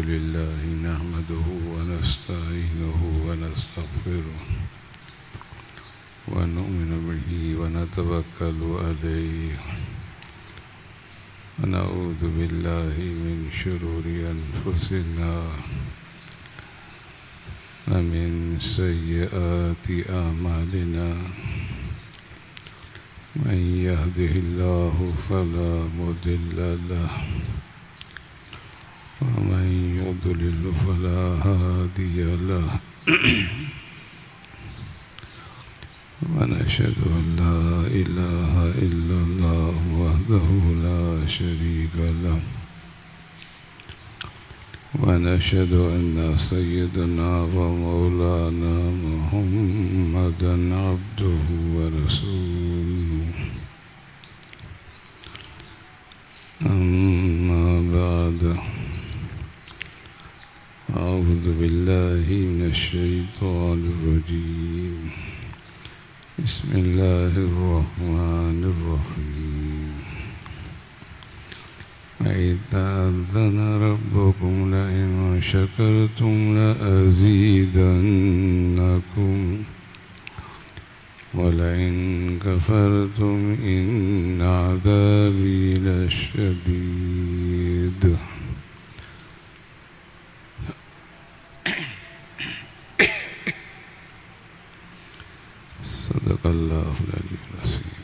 لله نحمده ونستعينه ونستغفره ونؤمن به ونتوكل عليه ونعوذ بالله من شرور أنفسنا ومن سيئات أعمالنا من يهده الله فلا مضل له ومن يضلل فلا هادي له ونشهد أن لا إله إلا الله وحده لا شريك له ونشهد أن سيدنا ومولانا محمدا عبده ورسوله أما بعد أعوذ بالله من الشيطان الرجيم بسم الله الرحمن الرحيم وإذ تأذن ربكم لئن شكرتم لأزيدنكم ولئن كفرتم إن عذابي لشديد صدق الله العلي العظيم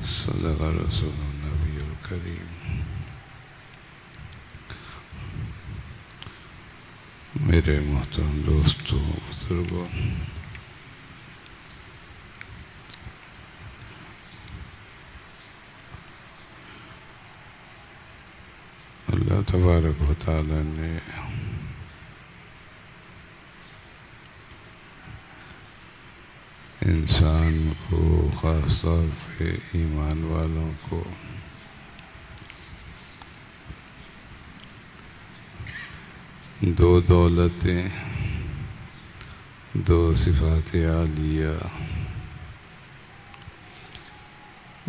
صدق رسول النبي الكريم میرے محترم دوستوں بزرگوں، اللہ تبارک و تعالی نے انسان کو، خاص طور پہ ایمان والوں کو دو دولتیں، دو صفات عالیہ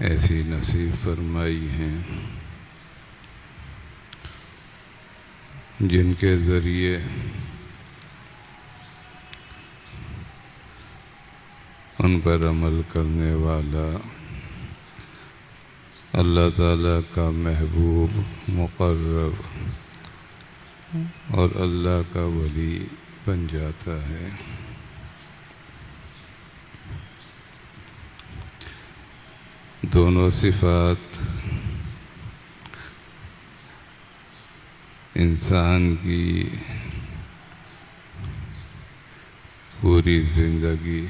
ایسی نصیب فرمائی ہیں جن کے ذریعے ان پر عمل کرنے والا اللہ تعالیٰ کا محبوب، مقرب اور اللہ کا ولی بن جاتا ہے۔ دونوں صفات انسان کی پوری زندگی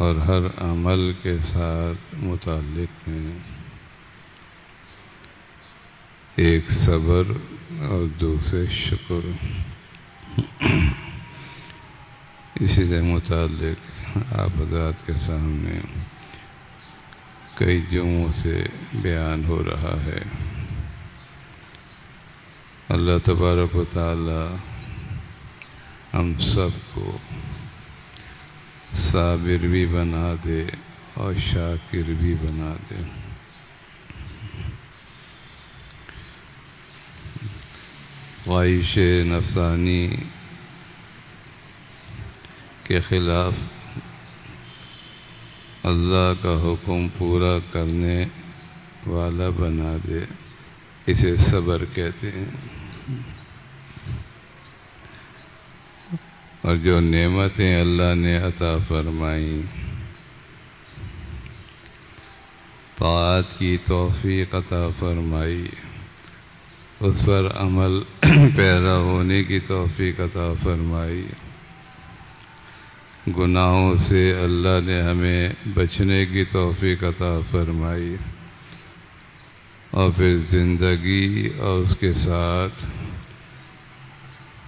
اور ہر عمل کے ساتھ متعلق ہیں، ایک صبر اور دوسرے شکر۔ اسی سے متعلق آپ حضرات کے سامنے کئی جمعوں سے بیان ہو رہا ہے۔ اللہ تبارک و تعالی ہم سب کو صابر بھی بنا دے اور شاکر بھی بنا دے۔ خواہش نفسانی کے خلاف اللہ کا حکم پورا کرنے والا بنا دے، اسے صبر کہتے ہیں۔ اور جو نعمتیں اللہ نے عطا فرمائیں، طاعت کی توفیق عطا فرمائی، اس پر عمل پیرا ہونے کی توفیق عطا فرمائی، گناہوں سے اللہ نے ہمیں بچنے کی توفیق عطا فرمائی، اور پھر زندگی اور اس کے ساتھ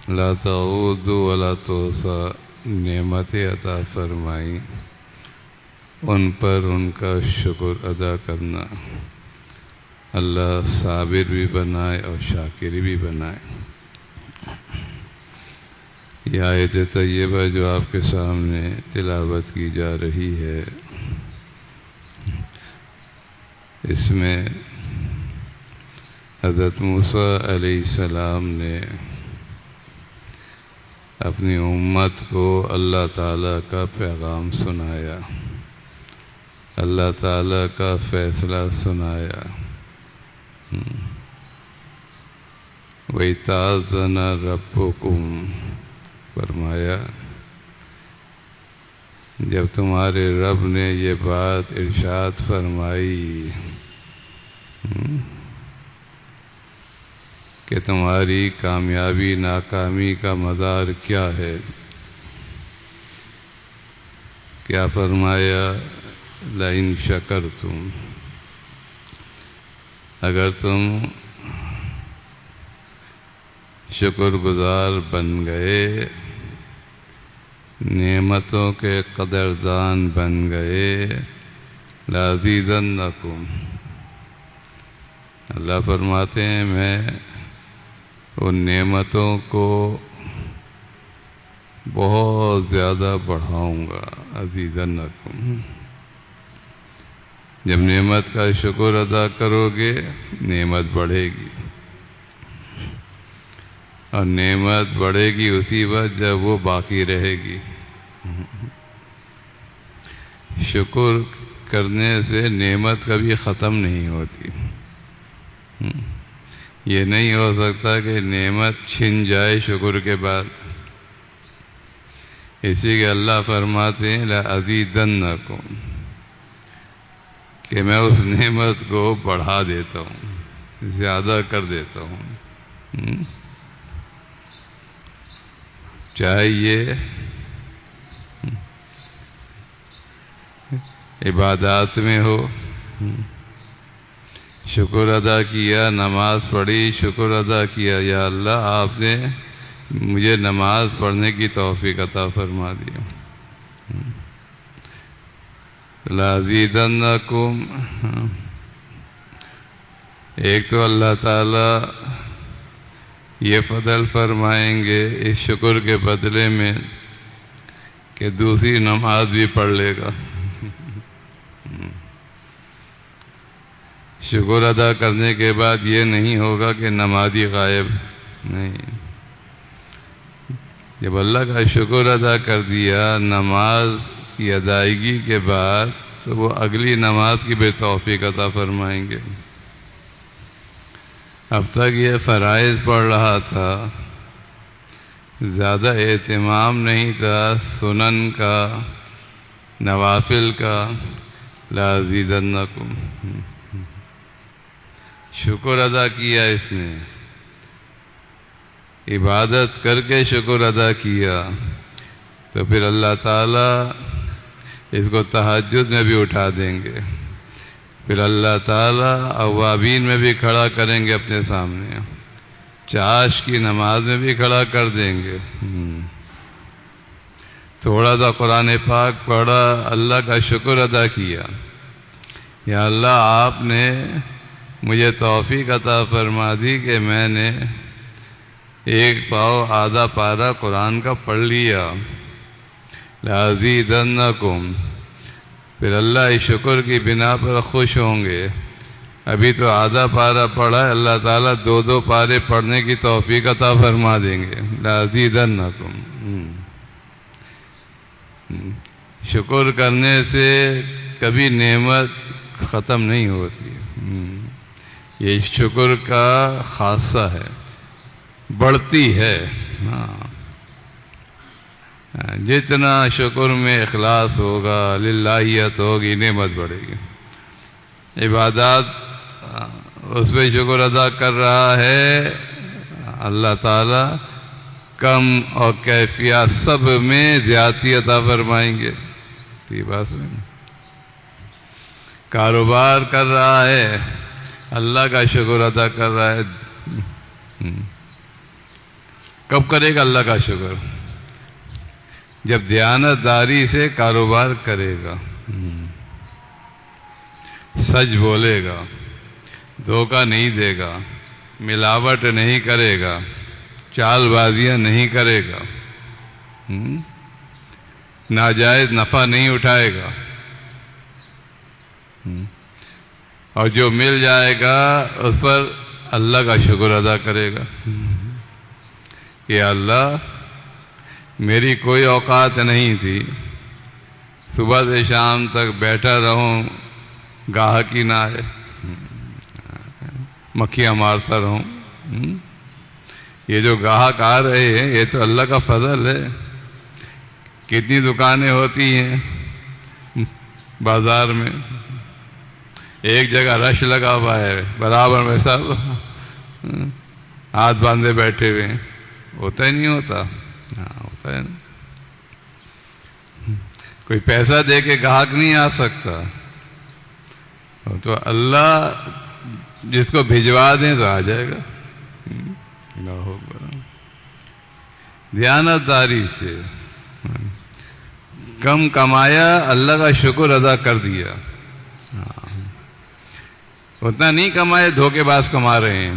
لا تعود ولا تحصى نعمتیں عطا فرمائیں، ان پر ان کا شکر ادا کرنا اللہ صابر بھی بنائے اور شاکر بھی بنائے۔ یہ آیت طیبہ جو آپ کے سامنے تلاوت کی جا رہی ہے، اس میں حضرت موسیٰ علیہ السلام نے اپنی امت کو اللہ تعالیٰ کا پیغام سنایا، اللہ تعالیٰ کا فیصلہ سنایا۔ وَإِذْ رَبُّكُمْ فرمایا جب تمہارے رب نے یہ بات ارشاد فرمائی کہ تمہاری کامیابی ناکامی کا مدار کیا ہے، کیا فرمایا؟ لَإِن شَكَرْتُمْ، اگر تم شکر گزار بن گئے، نعمتوں کے قدردان بن گئے، لَأَزِيدَنَّكُمْ، اللہ فرماتے ہیں میں ان نعمتوں کو بہت زیادہ بڑھاؤں گا۔ أَزِيدَنَّكُمْ، جب نعمت کا شکر ادا کرو گے نعمت بڑھے گی، اور نعمت بڑھے گی اسی وقت جب وہ باقی رہے گی۔ شکر کرنے سے نعمت کبھی ختم نہیں ہوتی۔ یہ نہیں ہو سکتا کہ نعمت چھن جائے شکر کے بعد، اسی کے اللہ فرماتے ہیں لَأَزِيدَنَّكُمْ، کہ میں اس نعمت کو بڑھا دیتا ہوں، زیادہ کر دیتا ہوں۔ چاہے یہ عبادات میں ہو، شکر ادا کیا، نماز پڑھی، شکر ادا کیا، یا اللہ آپ نے مجھے نماز پڑھنے کی توفیق عطا فرما دیا۔ لَأَزِيدَنَّكُمْ، ایک تو اللہ تعالی یہ فضل فرمائیں گے اس شکر کے بدلے میں کہ دوسری نماز بھی پڑھ لے گا۔ شکر ادا کرنے کے بعد یہ نہیں ہوگا کہ نمازی غائب، نہیں، جب اللہ کا شکر ادا کر دیا نماز کی ادائیگی کے بعد تو وہ اگلی نماز کی بھی توفیق عطا فرمائیں گے۔ اب تک یہ فرائض پڑھ رہا تھا، زیادہ اہتمام نہیں تھا سنن کا، نوافل کا، لَأَزِيدَنَّكُمْ، شکر ادا کیا، اس نے عبادت کر کے شکر ادا کیا، تو پھر اللہ تعالیٰ اس کو تہجد میں بھی اٹھا دیں گے، پھر اللہ تعالیٰ اوابین میں بھی کھڑا کریں گے اپنے سامنے، چاش کی نماز میں بھی کھڑا کر دیں گے۔ تھوڑا سا قرآن پاک پڑھا، اللہ کا شکر ادا کیا، یا اللہ آپ نے مجھے توفیق عطا فرما دی کہ میں نے ایک پاؤ آدھا پارہ قرآن کا پڑھ لیا، لَأَزِيدَنَّكُمْ، پھر اللہ اس شکر کی بنا پر خوش ہوں گے۔ ابھی تو آدھا پارہ پڑھا ہے، اللہ تعالیٰ 2 پارے پڑھنے کی توفیق عطا فرما دیں گے، لَأَزِيدَنَّكُمْ۔ شکر کرنے سے کبھی نعمت ختم نہیں ہوتی، یہ شکر کا خاصہ ہے، بڑھتی ہے۔ جتنا شکر میں اخلاص ہوگا، للہیت ہوگی، نعمت بڑھے گی۔ عبادات اس پہ شکر ادا کر رہا ہے، اللہ تعالی کم اور کیفیات سب میں زیادتی عطا فرمائیں گے۔ یہ بات سمجھ، کاروبار کر رہا ہے، اللہ کا شکر ادا کر رہا ہے، کب کرے گا اللہ کا شکر؟ جب دیانتداری سے کاروبار کرے گا، سچ بولے گا، دھوکہ نہیں دے گا، ملاوٹ نہیں کرے گا، چال بازیاں نہیں کرے گا، ناجائز نفع نہیں اٹھائے گا۔ اور جو مل جائے گا اس پر اللہ کا شکر ادا کرے گا کہ اللہ میری کوئی اوقات نہیں تھی، صبح سے شام تک بیٹھا رہوں، گاہکی نہ آئے، مکھیاں مارتا رہوں۔ یہ جو گاہک آ رہے ہیں یہ تو اللہ کا فضل ہے۔ کتنی دکانیں ہوتی ہیں بازار میں، ایک جگہ رش لگا ہوا ہے، برابر میں سب ہاتھ باندھے بیٹھے ہوئے ہیں، ہوتا ہی نہیں ہوتا؟ ہاں ہوتا ہے نا۔ کوئی پیسہ دے کے گاہک نہیں آ سکتا، تو اللہ جس کو بھجوا دیں تو آ جائے گا۔ دیانتداری سے کم کمایا، اللہ کا شکر ادا کر دیا۔ اتنا نہیں کمائے، دھوکے باز کما رہے ہیں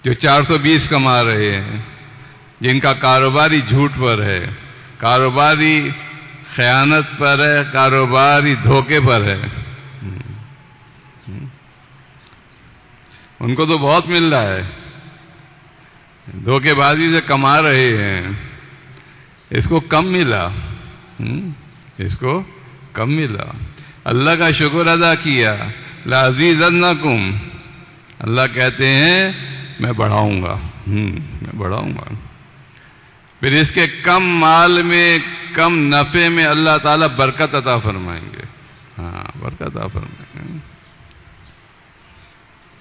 جو 420 کما رہے ہیں، جن کا کاروباری جھوٹ پر ہے، کاروباری خیانت پر ہے، کاروباری دھوکے پر ہے۔ ان کو تو بہت مل رہا ہے، دھوکے بازی سے کما رہے ہیں، اس کو کم ملا، اس کو کم ملا۔ اللہ کا شکر ادا کیا، لَأَزِيدَنَّكُمْ، اللہ کہتے ہیں میں بڑھاؤں گا، میں بڑھاؤں گا۔ پھر اس کے کم مال میں، کم نفع میں اللہ تعالیٰ برکت عطا فرمائیں گے۔ ہاں برکت عطا فرمائیں گے۔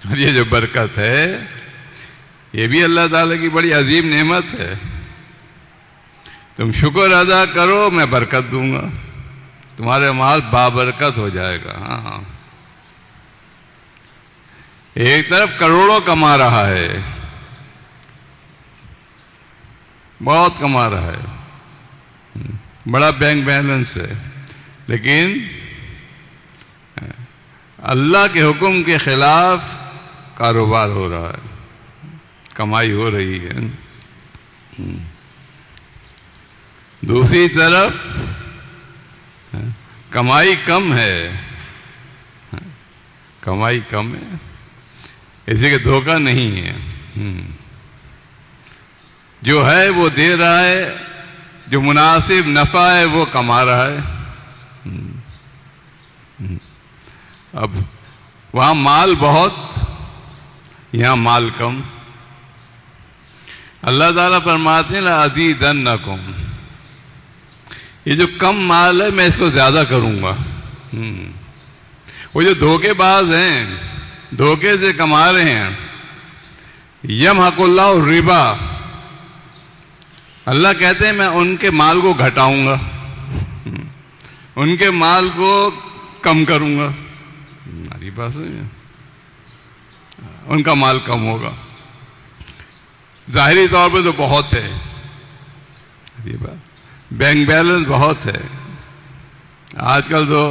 اور یہ جو برکت ہے یہ بھی اللہ تعالیٰ کی بڑی عظیم نعمت ہے۔ تم شکر ادا کرو میں برکت دوں گا، تمہارے مال بابرکت ہو جائے گا۔ ہاں ہاں، ایک طرف کروڑوں کما رہا ہے، بہت کما رہا ہے، بڑا بینک بیلنس ہے، لیکن اللہ کے حکم کے خلاف کاروبار ہو رہا ہے، کمائی ہو رہی ہے۔ دوسری طرف کمائی کم ہے، کمائی کم ہے، اسی کے دھوکہ نہیں ہے، جو ہے وہ دے رہا ہے، جو مناسب نفع ہے وہ کما رہا ہے۔ اب وہاں مال بہت، یہاں مال کم۔ اللہ تعالیٰ فرماتے ہیں لَأَزِيدَنَّكُمْ، یہ جو کم مال ہے میں اس کو زیادہ کروں گا۔ وہ جو دھوکے باز ہیں، دھوکے سے کما رہے ہیں، یمحق اللہ الربا، اللہ کہتے ہیں میں ان کے مال کو گھٹاؤں گا، ان کے مال کو کم کروں گا۔ ہماری بات ہے، ان کا مال کم ہوگا، ظاہری طور پہ تو بہت ہے، بینک بیلنس بہت ہے، آج کل تو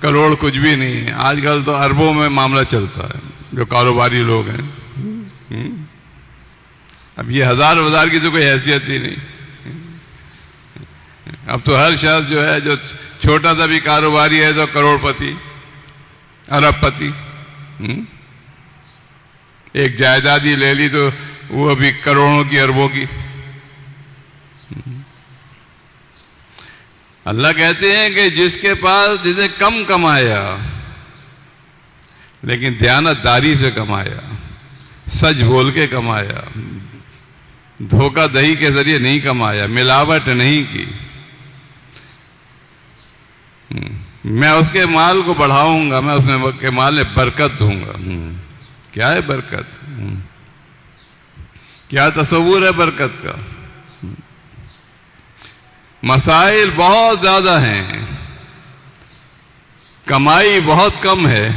کروڑ کچھ بھی نہیں ہے، آج کل تو اربوں میں معاملہ چلتا ہے، جو کاروباری لوگ ہیں۔ اب یہ ہزار کی تو کوئی حیثیت ہی نہیں، اب تو ہر شخص جو ہے، جو چھوٹا سا بھی کاروباری ہے تو کروڑ پتی، ارب پتی۔ ایک جائیداد ہی لے لی تو وہ ابھی کروڑوں کی، اربوں کی۔ اللہ کہتے ہیں کہ جس کے پاس، جسے کم کمایا لیکن دیانتداری سے کمایا، سچ بول کے کمایا، دھوکہ دہی کے ذریعے نہیں کمایا، ملاوٹ نہیں کی، میں اس کے مال کو بڑھاؤں گا، میں اس کے مال میں برکت دوں گا۔ کیا ہے برکت؟ کیا تصور ہے برکت کا؟ مسائل بہت زیادہ ہیں، کمائی بہت کم ہے،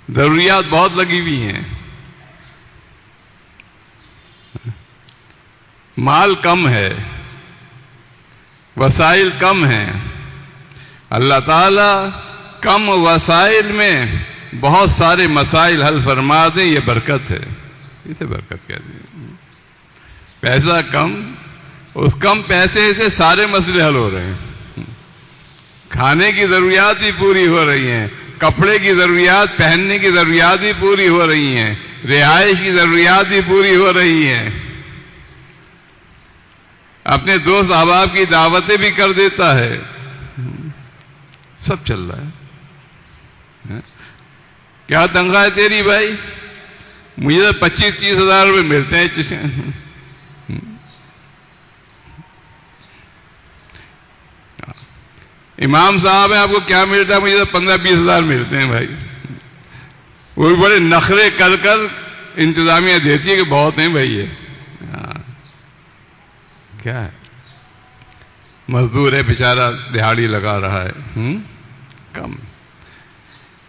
ضروریات بہت لگی ہوئی ہیں، مال کم ہے، وسائل کم ہیں۔ اللہ تعالی کم وسائل میں بہت سارے مسائل حل فرما دیں، یہ برکت ہے، اسے برکت کہتے ہیں۔ پیسہ کم، اس کم پیسے سے سارے مسئلے حل ہو رہے ہیں۔ کھانے کی ضروریات بھی پوری ہو رہی ہیں، کپڑے کی ضروریات، پہننے کی ضروریات بھی پوری ہو رہی ہیں، رہائش کی ضروریات بھی پوری ہو رہی ہیں، اپنے دوست احباب کی دعوتیں بھی کر دیتا ہے، سب چل رہا ہے۔ کیا تنخواہ ہے تیری بھائی؟ مجھے تو 25-30 ہزار روپے ملتے ہیں۔ امام صاحب ہیں، آپ کو کیا ملتا ہے؟ مجھے تو 15-20 ہزار ملتے ہیں بھائی۔ وہ بھی بڑے نخرے کر کر انتظامیہ دیتی ہے کہ بہت ہیں بھائی یہ۔ کیا ہے؟ مزدور ہے بیچارہ، دہاڑی لگا رہا ہے، کم۔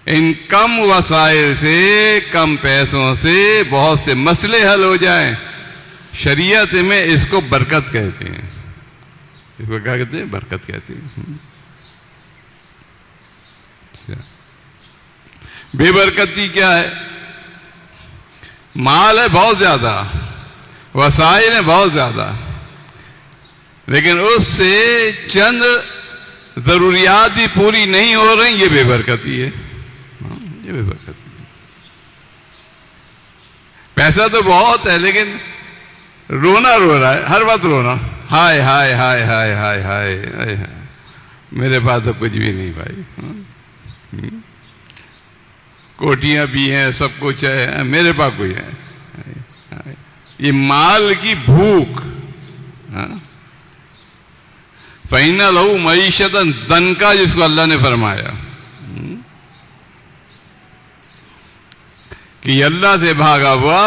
ان کم وسائل سے، کم پیسوں سے بہت سے مسئلے حل ہو جائیں۔ شریعت میں اس کو برکت کہتے ہیں۔ اس کو کیا کہتے ہیں؟ برکت کہتے ہیں۔ بے برکتی کیا ہے؟ مال ہے بہت زیادہ، وسائل ہیں بہت زیادہ، لیکن اس سے چند ضروریات بھی پوری نہیں ہو رہی، یہ بے برکتی ہے۔ یہ بے برکتی ہے۔ پیسہ تو بہت ہے لیکن رونا رو رہا ہے، ہر وقت رونا، ہائے ہائے ہائے ہائے ہائے ہائے، میرے پاس تو کچھ بھی نہیں بھائی، کوٹیاں بھی ہیں، سب کچھ ہے، میرے پاس کوئی ہے۔ یہ مال کی بھوک۔ فَإِنَّ لَهُ مَعِيشَةً ضَنْكَا، جس کو اللہ نے فرمایا کہ یہ اللہ سے بھاگا ہوا،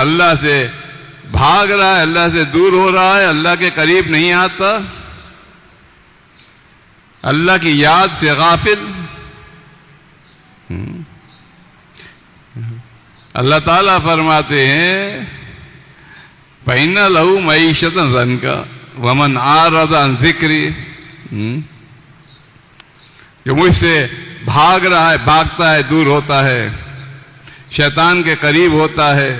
اللہ سے بھاگ رہا ہے، اللہ سے دور ہو رہا ہے، اللہ کے قریب نہیں آتا، اللہ کی یاد سے غافل۔ اللہ تعالیٰ فرماتے ہیں فَإِنَّ لَهُ مَعِيشَةً ضَنْكَا وَمَنْ أَعْرَضَ عَنْ ذِكْرِي، جو مجھ سے بھاگ رہا ہے، بھاگتا ہے، دور ہوتا ہے، شیطان کے قریب ہوتا ہے،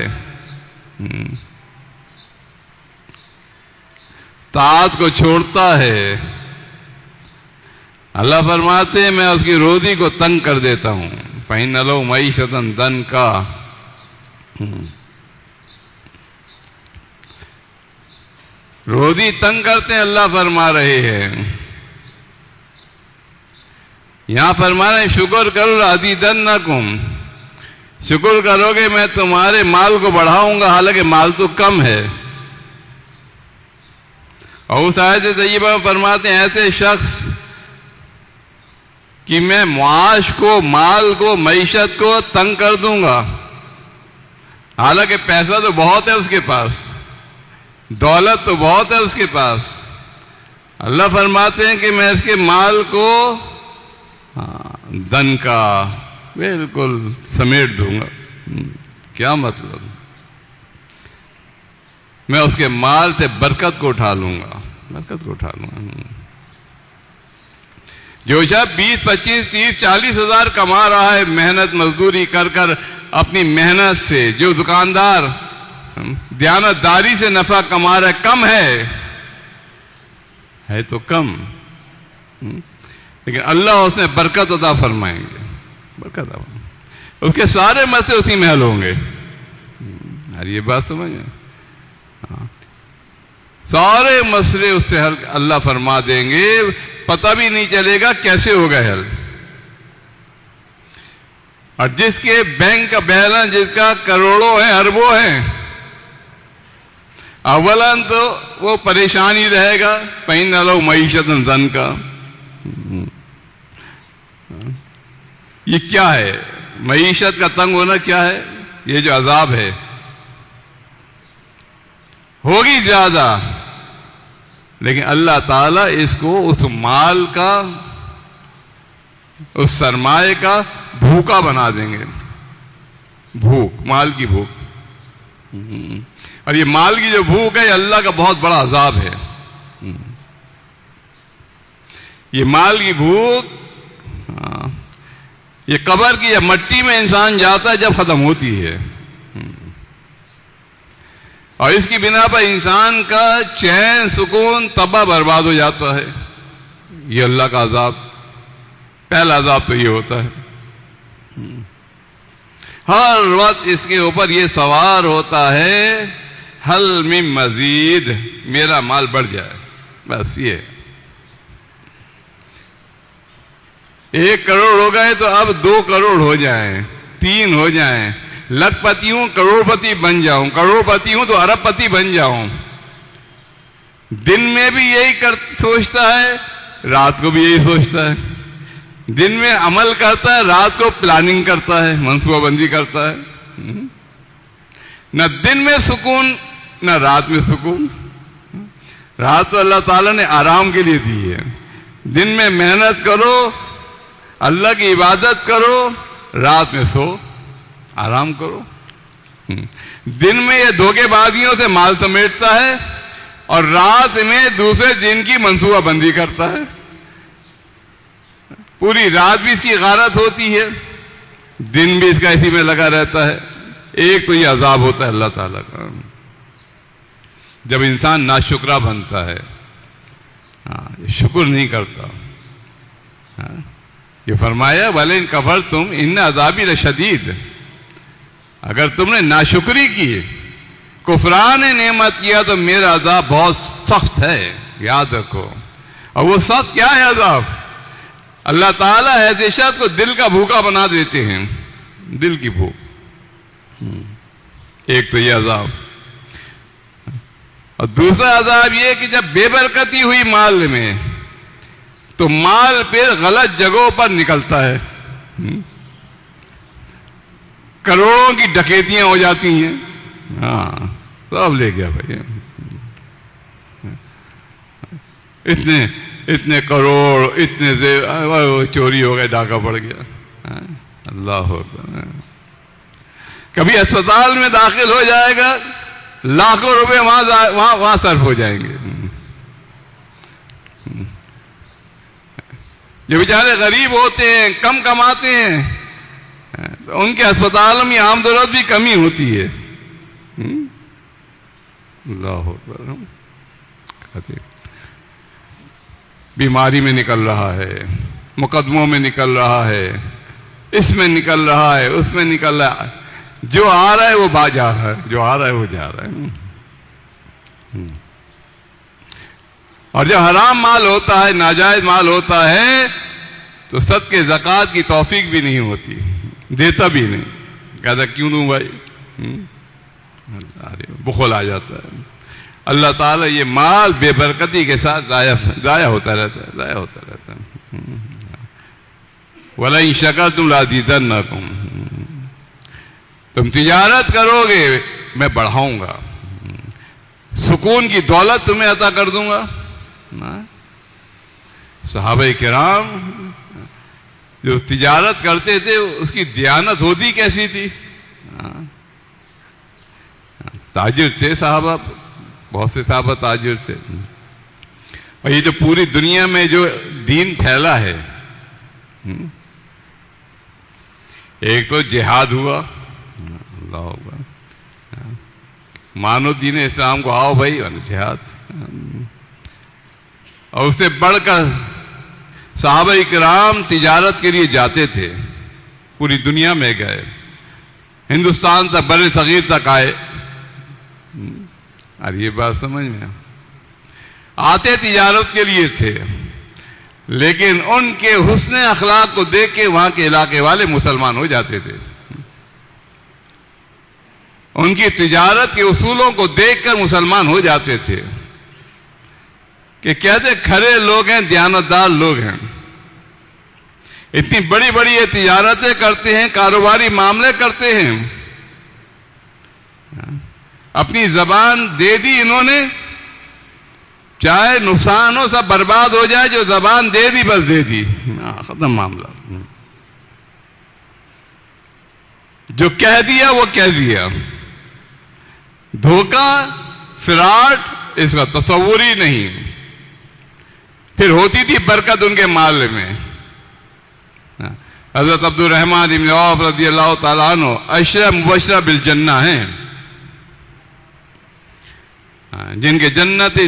طاعت کو چھوڑتا ہے، اللہ فرماتے ہیں میں اس کی روزی کو تنگ کر دیتا ہوں۔ فَإِنَّ لَهُ مَعِيشَةً ضَنْكَا۔ روزی تنگ کرتے ہیں، اللہ فرما رہے ہیں۔ یہاں فرما رہے ہیں شکر کرو لَأَزِيدَنَّكُمْ، شکر کرو گے میں تمہارے مال کو بڑھاؤں گا، حالانکہ مال تو کم ہے۔ اور اس آیت طیبہ میں فرماتے ہیں ایسے شخص کہ میں معاش کو، مال کو، معیشت کو تنگ کر دوں گا، حالانکہ پیسہ تو بہت ہے اس کے پاس، دولت تو بہت ہے اس کے پاس، اللہ فرماتے ہیں کہ میں اس کے مال کو دن کا بالکل سمیٹ دوں گا۔ کیا مطلب؟ میں اس کے مال سے برکت کو اٹھا لوں گا، برکت کو اٹھا لوں گا۔ جو شخص 20, 25, 30, 40 ہزار کما رہا ہے محنت مزدوری کر کر اپنی محنت سے، جو دکاندار دیانتداری سے نفع کما رہا ہے، کم ہے تو کم، لیکن اللہ اس میں برکت عطا فرمائیں گے، برکت عطا فرمائیں گے، اس کے سارے مسئلے اسی میں حل ہوں گے۔ یہ بات سمجھ میں؟ سارے مسئلے اس سے حل اللہ فرما دیں گے، پتہ بھی نہیں چلے گا کیسے ہوگا حل۔ اور جس کے بینک کا بیلنس جس کا کروڑوں ہیں، اربوں ہیں، اولاً تو وہ پریشان ہی رہے گا۔ فَإِنَّ لَهُ مَعِيشَةً ضَنْكَا۔ یہ کیا ہے؟ معیشت کا تنگ ہونا کیا ہے؟ یہ جو عذاب ہے ہوگی زیادہ، لیکن اللہ تعالیٰ اس کو اس مال کا، اس سرمایہ کا بھوکا بنا دیں گے۔ بھوک، مال کی بھوک، اور یہ مال کی جو بھوک ہے یہ اللہ کا بہت بڑا عذاب ہے۔ یہ مال کی بھوک یہ قبر کی یا مٹی میں انسان جاتا ہے جب ختم ہوتی ہے، اور اس کی بنا پر انسان کا چین سکون تباہ برباد ہو جاتا ہے۔ یہ اللہ کا عذاب، پہلا عذاب تو یہ ہوتا ہے، ہر وقت اس کے اوپر یہ سوار ہوتا ہے حل من مزید، میرا مال بڑھ جائے، بس یہ 1 کروڑ ہو گئے تو اب 2 کروڑ ہو جائیں، 3 ہو جائیں، لکھ پتی ہوں کروڑ پتی بن جاؤں، کروڑ پتی ہوں تو ارب پتی بن جاؤں۔ دن میں بھی یہی سوچتا ہے، رات کو بھی یہی سوچتا ہے، دن میں عمل کرتا ہے، رات کو پلاننگ کرتا ہے، منصوبہ بندی کرتا ہے۔ نہ دن میں سکون نہ رات میں سکون۔ رات تو اللہ تعالیٰ نے آرام کے لیے دی ہے، دن میں محنت کرو، اللہ کی عبادت کرو، رات میں سو آرام کرو۔ دن میں یہ دھوکے بازیوں سے مال سمیٹتا ہے اور رات میں دوسرے دن کی منصوبہ بندی کرتا ہے، پوری رات بھی اس کی غارت ہوتی ہے، دن بھی اس کا اسی میں لگا رہتا ہے۔ ایک تو یہ عذاب ہوتا ہے اللہ تعالیٰ کا، جب انسان ناشکرا بنتا ہے، شکر نہیں کرتا۔ یہ فرمایا وَلَئِن كَفَرْتُمْ إِنَّ عَذَابِي لَشَدِيدٌ، اگر تم نے ناشکری کی، کفران نعمت کیا تو میرا عذاب بہت سخت ہے، یاد رکھو۔ اور وہ سخت کیا ہے عذاب؟ اللہ تعالیٰ ایسے شخص کو دل کا بھوکا بنا دیتے ہیں، دل کی بھوک۔ ایک تو یہ عذاب، اور دوسرا عذاب یہ کہ جب بے برکتی ہوئی مال میں تو مال پھر غلط جگہوں پر نکلتا ہے، کروڑوں کی ڈکیتیاں ہو جاتی ہیں، سب لے گیا بھائی، اتنے کروڑ، اتنے چوری ہو گئے، ڈاکہ پڑ گیا، اللہ اکبر۔ کبھی اسپتال میں داخل ہو جائے گا، لاکھوں روپے وہاں صرف ہو جائیں گے۔ جو بیچارے غریب ہوتے ہیں، کم کماتے ہیں، ان کے اسپتالوں میں آمد و رفت بھی کمی ہوتی ہے۔ اللہ اکبر۔ بیماری میں نکل رہا ہے، مقدموں میں نکل رہا ہے، اس میں نکل رہا ہے، اس میں نکل رہا ہے، جو آ رہا ہے وہ جا رہا ہے، جو آ رہا ہے وہ جا رہا ہے۔ اور جب حرام مال ہوتا ہے، ناجائز مال ہوتا ہے، تو صدقے زکوٰۃ کی توفیق بھی نہیں ہوتی، دیتا بھی نہیں، کہتا کیوں دوں بھائی، بخل آ جاتا ہے۔ اللہ تعالیٰ یہ مال بے برکتی کے ساتھ ضائع ہوتا رہتا ہے، ضائع ہوتا رہتا ہے۔ وَلَئِن شَكَرْتُمْ لَأَزِيدَنَّكُمْ، تم تجارت کرو گے میں بڑھاؤں گا، سکون کی دولت تمہیں عطا کر دوں گا۔ صحابہ کرام جو تجارت کرتے تھے اس کی دیانت ہوتی کیسی تھی؟ تاجر تھے صحابہ، بہت سے صحابہ تاجر تھے۔ اور یہ جو پوری دنیا میں جو دین پھیلا ہے، ایک تو جہاد ہوا، اللہ اکبر، مانو دین اسلام کو، آؤ بھائی، جہاد۔ اور اس سے بڑھ کر صحابہ کرام تجارت کے لیے جاتے تھے، پوری دنیا میں گئے، ہندوستان تک، بر صغیر تک آئے۔ اور یہ بات سمجھ میں آتے تجارت کے لیے تھے، لیکن ان کے حسن اخلاق کو دیکھ کے وہاں کے علاقے والے مسلمان ہو جاتے تھے، ان کی تجارت کے اصولوں کو دیکھ کر مسلمان ہو جاتے تھے، کہ کہتے کھرے لوگ ہیں، دیانتدار لوگ ہیں، اتنی بڑی بڑی یہ تجارتیں کرتے ہیں، کاروباری معاملے کرتے ہیں، اپنی زبان دے دی انہوں نے، چاہے نقصان ہو، سب برباد ہو جائے، جو زبان دے دی بس دے دی، ختم معاملہ، جو کہہ دیا وہ کہہ دیا۔ دھوکہ، فراڈ، اس کا تصور ہی نہیں۔ پھر ہوتی تھی برکت ان کے مال میں۔ حضرت عبد الرحمن بن عوف رضی اللہ تعالیٰ عنہ عشرہ مبشرہ بالجنہ ہیں، جن کے جنت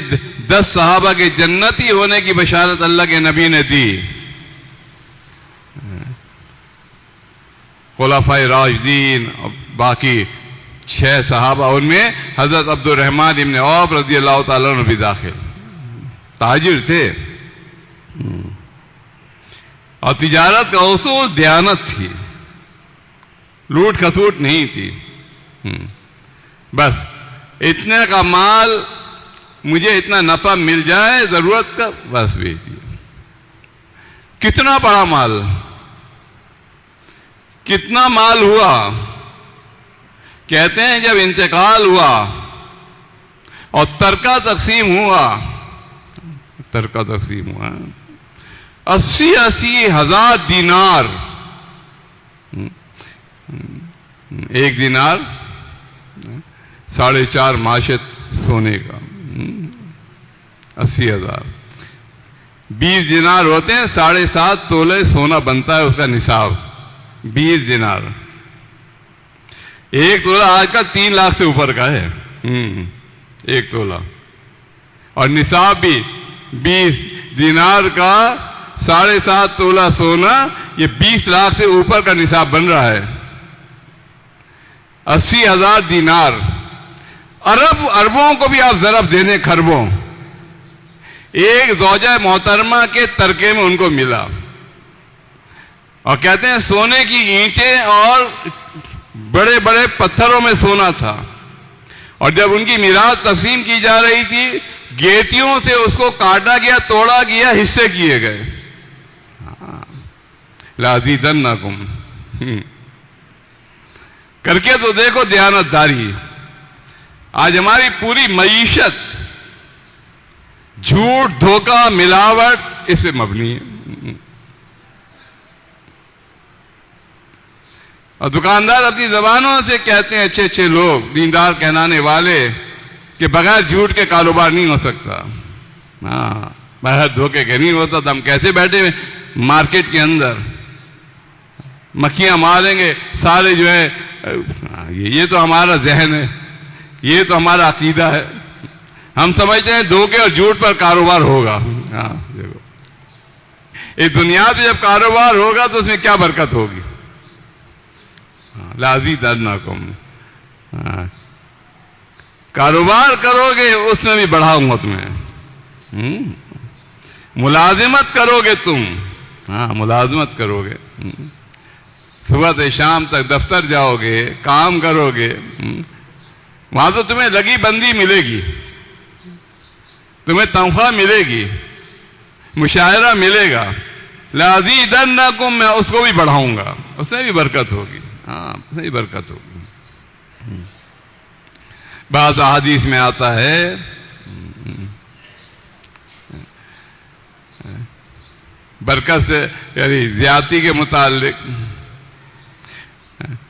10 صحابہ کے جنتی ہونے کی بشارت اللہ کے نبی نے دی. خلفائے راشدین اور باقی 6 صحابہ، ان میں حضرت عبد الرحمن ابن عوف رضی اللہ تعالیٰ عنہ بھی داخل. تاجر تھے اور تجارت کا اصول دیانت تھی، لوٹ کھسوٹ نہیں تھی. بس اتنے کا مال، مجھے اتنا نفع مل جائے ضرورت کا، بس بیچ دیا. کتنا بڑا مال، کتنا مال ہوا. کہتے ہیں جب انتقال ہوا اور ترکہ تقسیم ہوا، 80 ہزار دینار. 1 دینار 4.5 معاشت سونے کا، 80,000. 20 دینار ہوتے ہیں 7.5 تولے سونا بنتا ہے اس کا نصاب. 20 دینار، 1 تولہ آج کل 3 لاکھ سے اوپر کا ہے. 1 تولہ اور نصاب بھی 20 دینار کا 7.5 تولہ سونا، یہ 20 لاکھ سے اوپر کا نصاب بن رہا ہے. 80,000 دینار. اربوں کو بھی آپ ضرب دے دیں، خربوں. ایک زوجہ محترمہ کے ترکے میں ان کو ملا، اور کہتے ہیں سونے کی اینٹیں اور بڑے بڑے پتھروں میں سونا تھا. اور جب ان کی میراث تقسیم کی جا رہی تھی، گیتیوں سے اس کو کاٹا گیا، توڑا گیا، حصے کیے گئے. لَأَزِيدَنَّكُمْ کر کے تو دیکھو دیانتداری. آج ہماری پوری معیشت جھوٹ، دھوکہ، ملاوٹ اس پہ مبنی ہے. اور دکاندار اپنی زبانوں سے کہتے ہیں، اچھے اچھے لوگ دیندار کہلانے والے، کہ بغیر جھوٹ کے کاروبار نہیں ہو سکتا. بغیر دھوکے کے نہیں ہوتا. تو ہم کیسے بیٹھے ہوئے مارکیٹ کے اندر مکھیاں ماریں گے سارے جو ہے. یہ تو ہمارا ذہن ہے، یہ تو ہمارا عقیدہ ہے. ہم سمجھتے ہیں دھوکے اور جھوٹ پر کاروبار ہوگا. دیکھو اس دنیا سے جب کاروبار ہوگا تو اس میں کیا برکت ہوگی. لَأَزِيدَنَّكُمْ کاروبار کرو گے اس میں بھی بڑھاؤں گا تمہیں. ملازمت کرو گے تم، ملازمت کرو گے، صبح سے شام تک دفتر جاؤ گے، کام کرو گے، وہاں تو تمہیں لگی بندی ملے گی، تمہیں تنخواہ ملے گی، مشاہرہ ملے گا. لَأَزِيدَنَّكُمْ میں اس کو بھی بڑھاؤں گا، اس میں بھی برکت ہوگی. اس میں بھی برکت ہوگی. بعض احادیث میں آتا ہے برکت سے، یعنی زیادتی کے متعلق،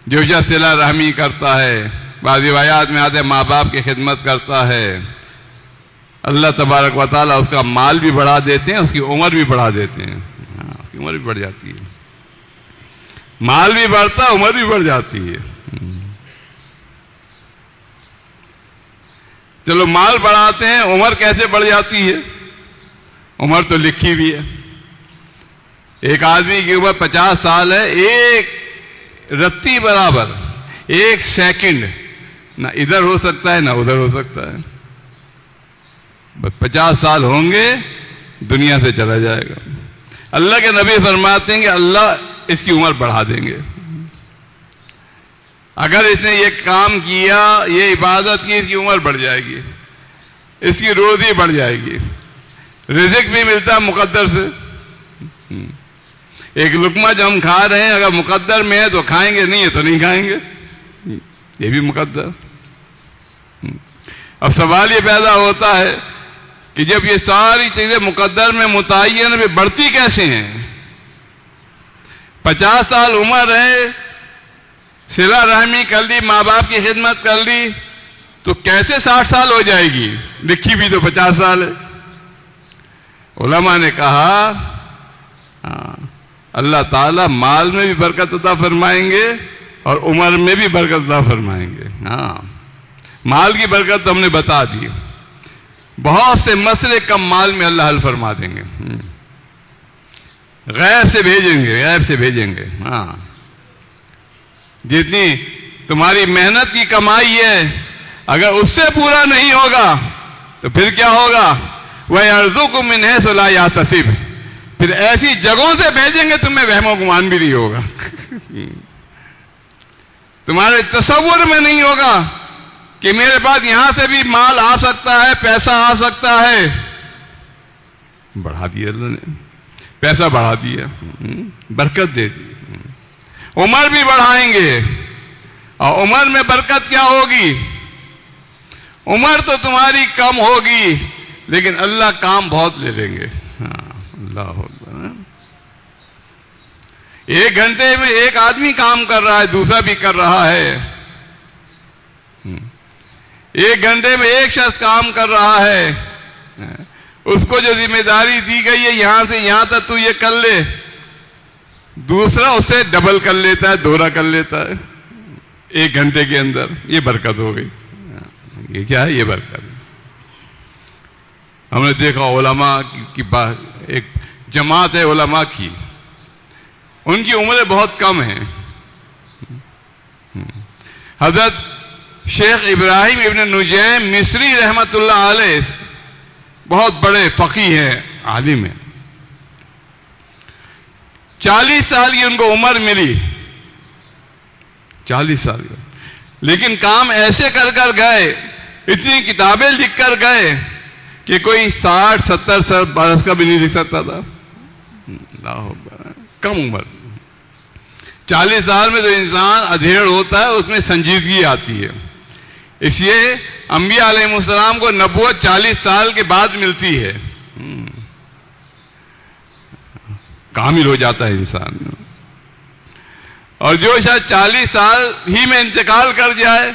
جو شخص صلہ رحمی کرتا ہے، بعض روایات میں آتے ہیں ماں باپ کی خدمت کرتا ہے، اللہ تبارک و تعالیٰ اس کا مال بھی بڑھا دیتے ہیں، اس کی عمر بھی بڑھا دیتے ہیں. اس کی عمر بھی بڑھ جاتی ہے. مال بھی بڑھتا ہے، عمر بھی بڑھ جاتی ہے. چلو مال بڑھاتے ہیں، عمر کیسے بڑھ جاتی ہے؟ عمر تو لکھی بھی ہے. ایک آدمی کی عمر 50 سال ہے، ایک رتی برابر، 1 سیکنڈ نہ ادھر ہو سکتا ہے نہ ادھر ہو سکتا ہے. بس 50 سال ہوں گے دنیا سے چلا جائے گا. اللہ کے نبی فرماتے ہیں کہ اللہ اس کی عمر بڑھا دیں گے. اگر اس نے یہ کام کیا، یہ عبادت کی، اس کی عمر بڑھ جائے گی، اس کی روزی بڑھ جائے گی، رزق بھی ملتا مقدر سے. ایک لقمہ جو ہم کھا رہے ہیں اگر مقدر میں ہے تو کھائیں گے، نہیں ہے تو نہیں کھائیں گے، یہ بھی مقدر. اب سوال یہ پیدا ہوتا ہے کہ جب یہ ساری چیزیں مقدر میں متعین میں بڑھتی کیسے ہیں؟ 50 سال عمر ہے، صلہ رحمی کر لی، ماں باپ کی خدمت کر لی، تو کیسے 60 سال ہو جائے گی؟ لکھی بھی تو 50 سال ہے. علماء نے کہا اللہ تعالیٰ مال میں بھی برکت عطا فرمائیں گے اور عمر میں بھی برکت عطا فرمائیں گے. مال کی برکت تو ہم نے بتا دی. بہت سے مسئلے کم مال میں اللہ حل فرما دیں گے. غیب سے بھیجیں گے، غیب سے بھیجیں گے. ہاں، جتنی تمہاری محنت کی کمائی ہے اگر اس سے پورا نہیں ہوگا تو پھر کیا ہوگا؟ وَيَرْزُقُكُم مِّنْ حَيْثُ لَا يَحْتَسِبُ. پھر ایسی جگہوں سے بھیجیں گے تمہیں وہم و گمان بھی نہیں ہوگا. تمہارے تصور میں نہیں ہوگا کہ میرے پاس یہاں سے بھی مال آ سکتا ہے، پیسہ آ سکتا ہے. بڑھا دیا اللہ نے، پیسہ بڑھا دیا، برکت دے دی. عمر بھی بڑھائیں گے، اور عمر میں برکت کیا ہوگی؟ عمر تو تمہاری کم ہوگی لیکن اللہ کام بہت لے لیں گے. ہاں، اللہ اکبر. 1 گھنٹے میں ایک آدمی کام کر رہا ہے، دوسرا بھی کر رہا ہے. 1 گھنٹے میں ایک شخص کام کر رہا ہے، اس کو جو ذمہ داری دی گئی ہے یہاں سے یہاں تک تو یہ کر لے، دوسرا اسے ڈبل کر لیتا ہے، دوہرا کر لیتا ہے 1 گھنٹے کے اندر. یہ برکت ہو گئی. یہ کیا ہے؟ یہ برکت. ہم نے دیکھا علماء کی بات، ایک جماعت ہے علماء کی، ان کی عمریں بہت کم ہیں. حضرت شیخ ابراہیم ابن نجیم مصری رحمت اللہ علیہ بہت بڑے فقیہ ہیں، عالم ہیں. 40 سال کی ان کو عمر ملی، 40 سال کا. لیکن کام ایسے کر کر گئے، اتنی کتابیں لکھ کر گئے کہ کوئی 60-70 برس کا بھی نہیں لکھ سکتا تھا. کم عمر. 40 سال میں جو انسان ادھیڑ ہوتا ہے اس میں سنجیدگی آتی ہے. اس لیے انبیاء علیہ السلام کو نبوت 40 سال کے بعد ملتی ہے. کامل ہو جاتا ہے انسان. اور جو شاید 40 سال ہی میں انتقال کر جائے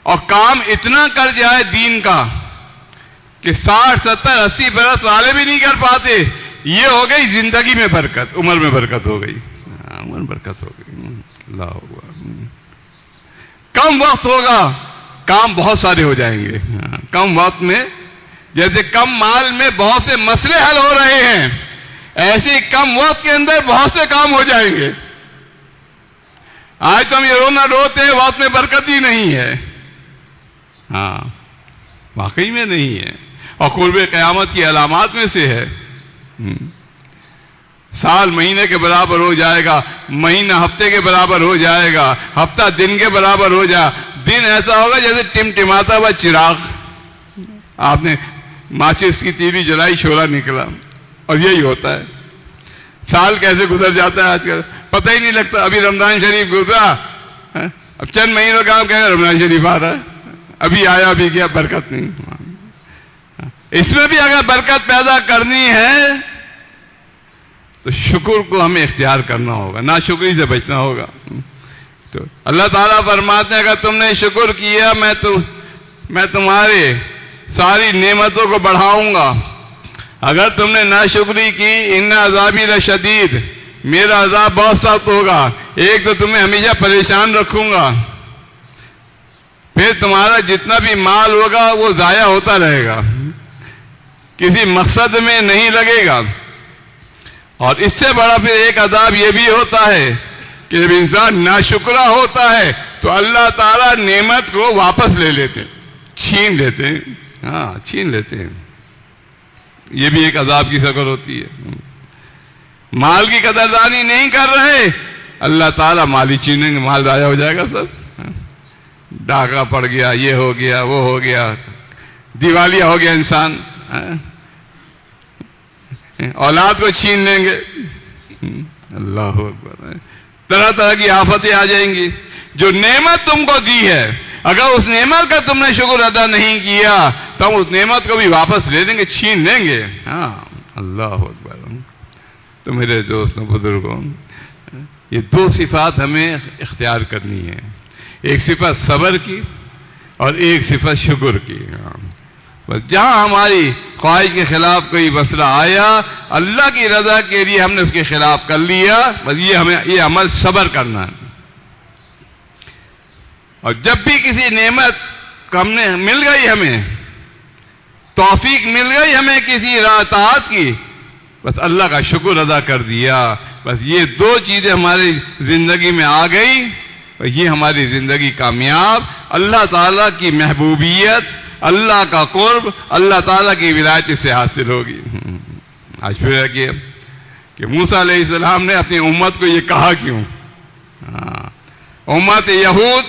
اور کام اتنا کر جائے دین کا کہ 60-70-80 برس والے بھی نہیں کر پاتے، یہ ہو گئی زندگی میں برکت، عمر میں برکت ہو گئی. عمر برکت ہو گئی. اللہ اکبر. کم وقت ہوگا کام بہت سارے ہو جائیں گے. کم وقت میں جیسے کم مال میں بہت سے مسئلے حل ہو رہے ہیں، ایسے کم وقت کے اندر بہت سے کام ہو جائیں گے. آج تو ہم یہ رونا روتے ہیں، وقت میں برکت ہی نہیں ہے. ہاں، واقعی میں نہیں ہے. اور قرب قیامت کی علامات میں سے ہے. سال مہینے کے برابر ہو جائے گا، مہینہ ہفتے کے برابر ہو جائے گا، ہفتہ دن کے برابر ہو جائے. دن ایسا ہوگا جیسے ٹمٹماتا ہوا چراغ، آپ نے ماچس کی تیلی جلائی، شعلہ نکلا. اور یہی ہوتا ہے. سال کیسے گزر جاتا ہے آج کل پتہ ہی نہیں لگتا. ابھی رمضان شریف گزرا، اب چند مہینوں کا ہم کہہ رہے ہیں رمضان شریف آ رہا ہے، ابھی آیا ابھی گیا، برکت نہیں. اس میں بھی اگر برکت پیدا کرنی ہے تو شکر کو ہمیں اختیار کرنا ہوگا، ناشکری سے بچنا ہوگا. تو اللہ تعالیٰ فرماتے ہیں اگر تم نے شکر کیا میں تمہارے ساری نعمتوں کو بڑھاؤں گا. اگر تم نے ناشکری کی ان عذابی لشدید، میرا عذاب بہت سخت ہوگا. ایک تو تمہیں ہمیشہ پریشان رکھوں گا، پھر تمہارا جتنا بھی مال ہوگا وہ ضائع ہوتا رہے گا، کسی مقصد میں نہیں لگے گا. اور اس سے بڑا پھر ایک عذاب یہ بھی ہوتا ہے کہ جب انسان ناشکرا ہوتا ہے تو اللہ تعالیٰ نعمت کو واپس لے لیتے، چھین لیتے ہیں. ہاں، چھین لیتے ہیں. یہ بھی ایک عذاب کی شکل ہوتی ہے. مال کی قدردانی نہیں کر رہے، اللہ تعالیٰ مال ہی چھینیں گے، مال ضائع ہو جائے گا سب. ڈاکہ پڑ گیا، یہ ہو گیا، وہ ہو گیا، دیوالیہ ہو گیا انسان، اولاد کو چھین لیں گے. اللہ اکبر. طرح طرح کی آفتیں آ جائیں گی. جو نعمت تم کو دی ہے اگر اس نعمت کا تم نے شکر ادا نہیں کیا تو ہم اس نعمت کو بھی واپس لے لیں گے، چھین لیں گے. ہاں، اللہ اکبر. تو میرے دوستوں بزرگوں، یہ 2 صفات ہمیں اختیار کرنی ہے. ایک صفت صبر کی اور ایک صفت شکر کی. بس جہاں ہماری خواہش کے خلاف کوئی مسئلہ آیا، اللہ کی رضا کے لیے ہم نے اس کے خلاف کر لیا. بس یہ عمل صبر کرنا ہے. اور جب بھی کسی نعمت ہم نے مل گئی ہمیں توفیق مل گئی ہمیں کسی اطاعت کی، بس اللہ کا شکر ادا کر دیا، بس یہ دو چیزیں ہماری زندگی میں آ گئی، یہ ہماری زندگی کامیاب، اللہ تعالیٰ کی محبوبیت، اللہ کا قرب، اللہ تعالیٰ کی ولایت سے حاصل ہوگی۔ آج پھر کہ موسیٰ علیہ السلام نے اپنی امت کو یہ کہا کیوں؟ امت یہود،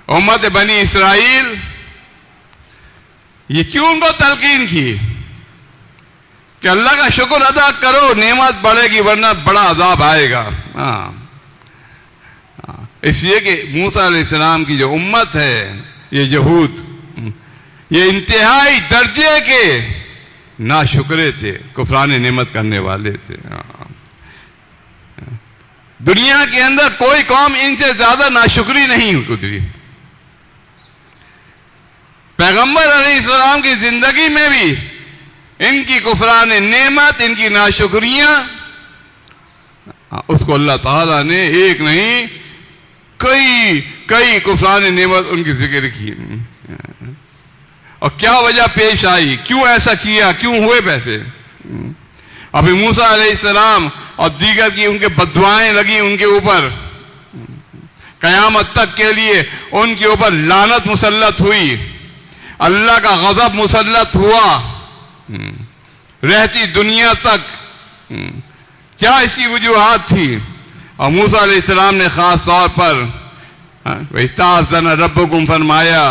امت بنی اسرائیل، یہ کیوں ان کو تلقین کی کہ اللہ کا شکر ادا کرو، نعمت بڑھے گی ورنہ بڑا عذاب آئے گا۔ اس لیے کہ موسیٰ علیہ السلام کی جو امت ہے، یہ یہود، یہ انتہائی درجے کے ناشکرے تھے، کفران نعمت کرنے والے تھے۔ دنیا کے اندر کوئی قوم ان سے زیادہ ناشکری نہیں گزری۔ پیغمبر علیہ السلام کی زندگی میں بھی ان کی کفران نعمت، ان کی ناشکریاں، اس کو اللہ تعالیٰ نے ایک نہیں کئی کفران نعمت ان کی ذکر کی۔ اور کیا وجہ پیش آئی، کیوں ایسا کیا، کیوں ہوئے پیسے؟ ابھی موسیٰ علیہ السلام اور دیگر کی ان کے بددعائیں لگی ان کے اوپر، قیامت تک کے لیے ان کے اوپر لعنت مسلط ہوئی، اللہ کا غضب مسلط ہوا رہتی دنیا تک۔ کیا اس کی وجوہات تھی؟ اور موسیٰ علیہ السلام نے خاص طور پر وَإِسْتَأْذَنَ رَبُّكُمْ فرمایا،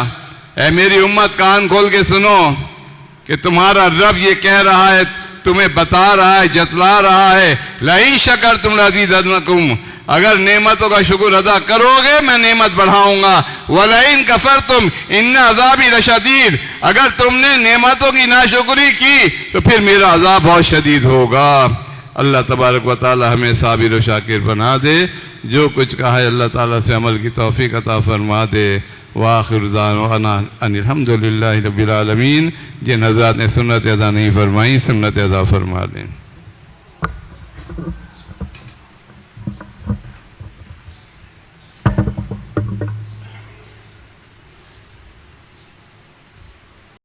اے میری امت کان کھول کے سنو کہ تمہارا رب یہ کہہ رہا ہے، تمہیں بتا رہا ہے، جتلا رہا ہے، لَئِن شَكَرْتُمْ لَأَزِيدَنَّكُمْ، اگر نعمتوں کا شکر ادا کرو گے میں نعمت بڑھاؤں گا، وَلَئِن كَفَرْتُمْ إِنَّ عَذَابِي لَشَدِيدٌ، اگر تم نے نعمتوں کی ناشکری کی تو پھر میرا عذاب بہت شدید ہوگا۔ اللہ تبارک و تعالی ہمیں صابر و شاکر بنا دے، جو کچھ کہا ہے اللہ تعالیٰ سے عمل کی توفیق عطا فرما دے۔ وآخر دعوانا ان الحمدللہ رب العالمین۔ جن حضرات نے سنت ادا نہیں فرمائی، سنت ادا فرما دیں۔